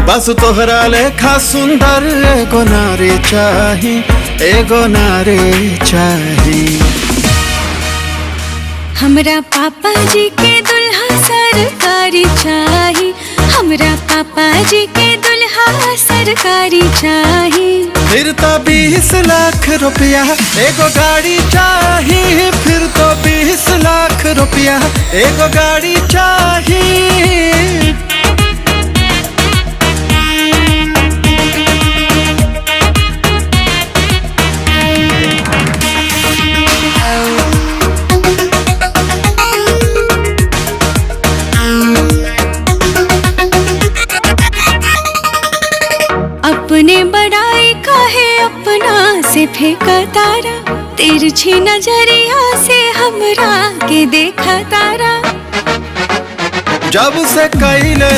बस तोहरा लेखा सुंदर एगो नारी चाही, एगो नारी चाही। हमरा पापा जी के दुल्हा सरकारी चाही, हमरा पापा जी के दुल्हा सरकारी चाही। फिर तो 20 लाख रुपया एगो गाड़ी चाही, फिर तो 20 लाख रुपया एगो गाड़ी चाही। अपने बड़ाई काहे अपना से फेंका तारा, तिरछी नजरिया से हमरा के देखा तारा। जब से कैले